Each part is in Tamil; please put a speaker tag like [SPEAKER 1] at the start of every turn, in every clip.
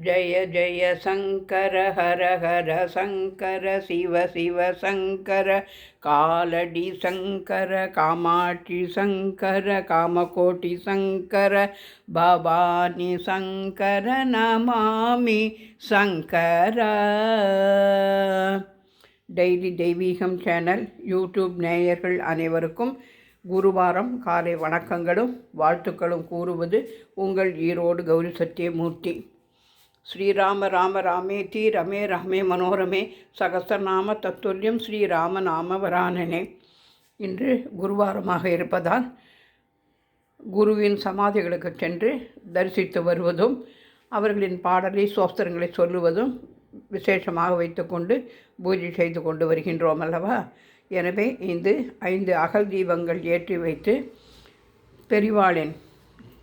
[SPEAKER 1] ஜய ஜய சங்கர ஹர ஹர சங்கர சிவ சிவ சங்கர காலடி சங்கர காமாட்சி சங்கர காமகோட்டி சங்கர பவானி சங்கர நமாமி சங்கர. டெய்லி தெய்வீகம் சேனல் யூடியூப் நேயர்கள் அனைவருக்கும் குருவாரம் காலை வணக்கங்களும் வாழ்த்துக்களும் கூறுவது உங்கள் ஈரோடு கௌரி சத்தியமூர்த்தி. ஸ்ரீராம ராம ராமேதி ரமே ரமே மனோரமே சகஸ்ரநாம தத்துல்யம் ஸ்ரீராம நாம வரானனே. இன்று குருவாரமாக இருப்பதால் குருவின் சமாதிகளுக்கு சென்று தரிசித்து வருவதும் அவர்களின் பாடலை சோஸ்திரங்களை சொல்லுவதும் விசேஷமாக வைத்துக்கொண்டு பூஜை செய்து கொண்டு வருகின்றோம் அல்லவா. எனவே இந்த 5 அகல் தீபங்கள் ஏற்றி வைத்து பெரிவாளின்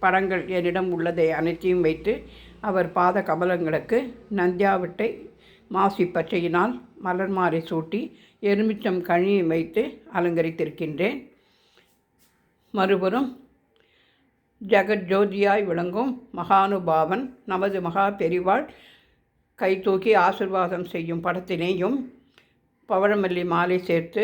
[SPEAKER 1] படங்கள் என்னிடம் உள்ளதை அனைத்தையும் வைத்து அவர் பாத கமலங்களுக்கு நந்தியாவட்டை மாசி பச்சையினால் மலர் மாறி சூட்டி எலுமிச்சம் கனியை வைத்து அலங்கரித்திருக்கின்றேன். மறுபுறம் ஜெகஜோதியாய் விளங்கும் மகானுபாவன் நமது மகா பெரிவாள் கை தூக்கி ஆசிர்வாதம் செய்யும் படத்தினையும் பவழமல்லி மாலை சேர்த்து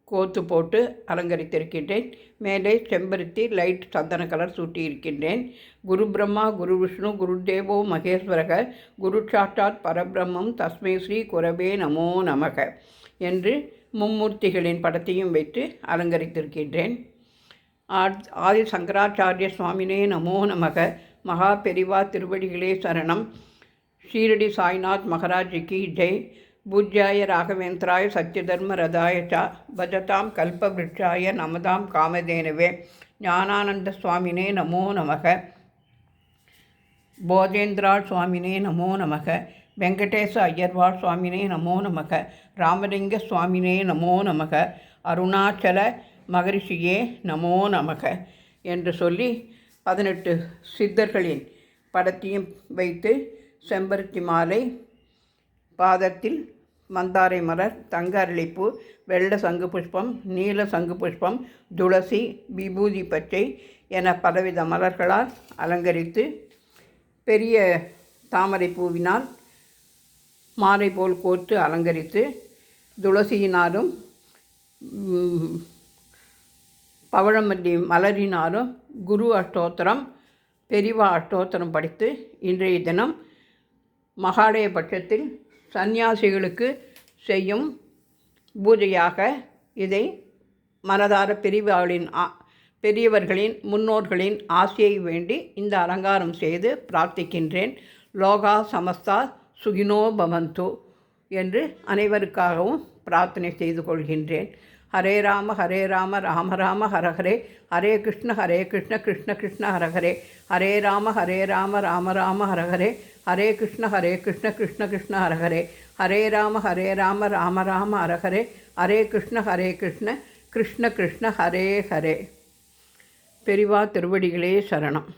[SPEAKER 1] கோத்து போட்டு அலங்கரித்திருக்கின்றேன். மேலே செம்பருத்தி லைட் சந்தன கலர் சூட்டியிருக்கின்றேன். குரு பிரம்மா குரு விஷ்ணு குரு தேவோ மகேஸ்வரக குரு சாட்சாத் பரபிரம்மம் தஸ்மை ஸ்ரீ குரவே நமோ நமக என்று மும்மூர்த்திகளின் படத்தையும் வைத்து அலங்கரித்திருக்கின்றேன். ஆதி சங்கராச்சாரிய சுவாமினே நமோ நமக. மகா பெரிவா திருவடிகளே சரணம். ஷீரடி சாய்நாத் மகாராஜிக்கு ஜெய். பூஜ்யாய ராகவேந்திராய சத்யதர்ம ரதாய ச பஜதாம் கல்பவ்ருட்சாய நமதாம் காமதேனவே. ஞானானந்த சுவாமினே நமோ நமக. போதேந்திராள் சுவாமினே நமோ நமக. வெங்கடேச ஐயர்வாள் சுவாமினே நமோ நமக. ராமலிங்க சுவாமினே நமோ நமக. அருணாச்சல மகரிஷியே நமோ நமக என்று சொல்லி 18 சித்தர்களின் படத்தையும் வைத்து செம்பருத்தி மாலை, பாதத்தில் மந்தாரை மலர், தங்க அரளிப்பூ, வெள்ளை சங்கு புஷ்பம், நீல சங்கு புஷ்பம், துளசி, விபூதி பச்சை என பலவித மலர்களால் அலங்கரித்து பெரிய தாமரை பூவினால் மாலை போல் கோர்த்து அலங்கரித்து துளசியினாலும் பவழமல்லி மலரினாலும் குரு அஷ்டோத்திரம் பெரிவா அஷ்டோத்திரம் படித்து இன்றைய தினம் மகாலய பட்சத்தில் சந்நியாசிகளுக்கு செய்யும் பூஜையாக இதை மனதார பெரியவர்களின் முன்னோர்களின் ஆசையை வேண்டி இந்த அலங்காரம் செய்து பிரார்த்திக்கின்றேன். லோகா சமஸ்தா சுகினோ பவந்து என்று அனைவருக்காகவும் பிரார்த்தனை செய்து கொள்கின்றேன். ஹரே ராம ராம ராம ஹர ஹரே, ஹரே கிருஷ்ண கிருஷ்ண கிருஷ்ண ஹர ஹரே, ஹரே ராம ராம ராம ஹர ஹரே, ஹரே கிருஷ்ண கிருஷ்ண கிருஷ்ண ஹர ஹரே, ஹரே ராம ராம ராம ஹர ஹரே, ஹரே கிருஷ்ண கிருஷ்ண கிருஷ்ண ஹரே ஹரே. பெரிவா திருவடிகளே சரணம்.